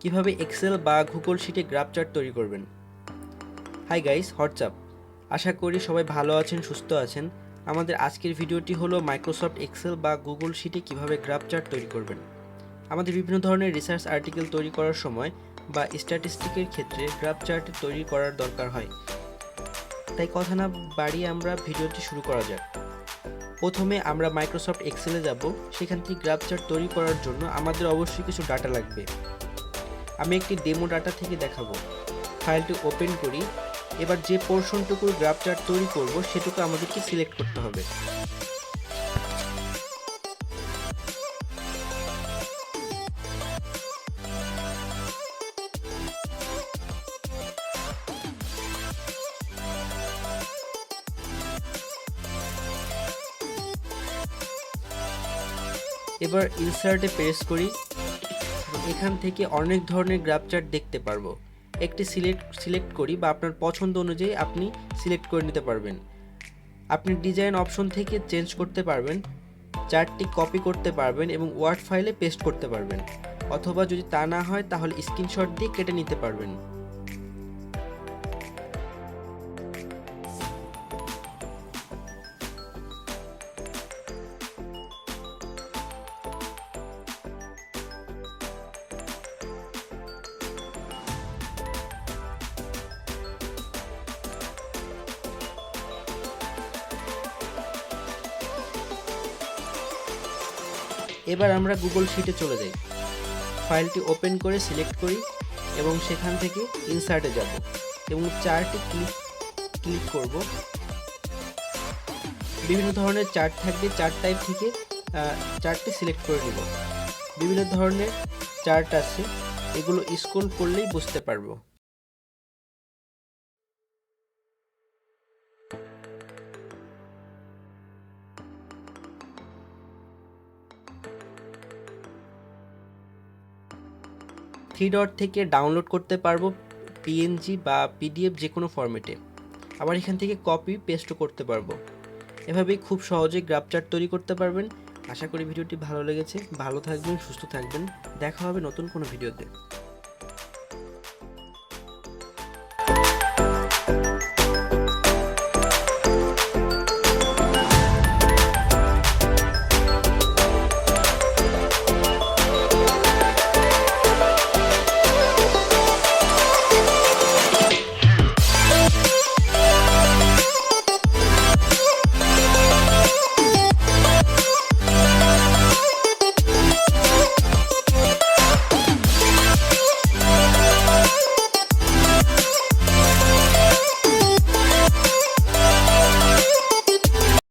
কিভাবে এক্সেল বা গুগল শিটে গ্রাফ চার্ট তৈরি করবেন। Hi guys, WhatsApp. আশা করি সবাই ভালো আছেন, সুস্থ আছেন। আমাদের আজকের ভিডিওটি হলো মাইক্রোসফট এক্সেল বা গুগল শিটে কিভাবে গ্রাফ চার্ট তৈরি করবেন। আমাদের বিভিন্ন ধরনের রিসার্চ আর্টিকেল তৈরি করার সময় বা স্ট্যাটিস্টিকের ক্ষেত্রে গ্রাফ চার্ট তৈরি করার দরকার হয়। তাই কথা না বাড়িয়ে আমরা ভিডিওটি শুরু করা যাক। প্রথমে আমরা মাইক্রোসফট এক্সেলে যাব। সেখান থেকে গ্রাফ চার্ট তৈরি করার জন্য আমাদের অবশ্যই কিছু ডাটা লাগবে। আমি একটি ডেমো ডাটা থেকে দেখাবো। ফাইলটি ওপেন করি। এবার যে পোর্শনটুকুর গ্রাফ চার্ট তৈরি করব সেটুকু আমাদেরকে সিলেক্ট করতে হবে। এবার ইনসার্টে প্রেস করি। এখান থেকে অনেক ধরনের গ্রাফ চার্ট দেখতে পারবো। একটি সিলেক্ট করি বা আপনার পছন্দ অনুযায়ী আপনি সিলেক্ট করে নিতে পারবেন। আপনি ডিজাইন অপশন থেকে চেঞ্জ করতে পারবেন, চার্টটি কপি করতে পারবেন এবং ওয়ার্ড ফাইলে পেস্ট করতে পারবেন, অথবা যদি তা না হয় তাহলে স্ক্রিনশট দিয়ে কেটে নিতে পারবেন। এবার আমরা গুগল শিটে চলে যাই। ফাইলটি ওপেন করে সিলেক্ট করি এবং সেখান থেকে ইনসার্টে যাব এবং চার্টে ক্লিক করব। বিভিন্ন ধরনের চার্ট থাকবে, চার্ট টাইপ থেকে চার্টটি সিলেক্ট করে নেব। বিভিন্ন ধরনের চার্ট আছে, এগুলো স্ক্রল করলেই বুঝতে পারবো। থ্রি ডট থেকে ডাউনলোড করতে পারবো পিএনজি বা পিডিএফ যে কোনো ফরম্যাটে। আবার এখান থেকে কপি পেস্টও করতে পারবো। এভাবেই খুব সহজে গ্রাফ চার্ট তৈরি করতে পারবেন। আশা করি ভিডিওটি ভালো লেগেছে। ভালো থাকবেন, সুস্থ থাকবেন। দেখা হবে নতুন কোনো ভিডিওতে।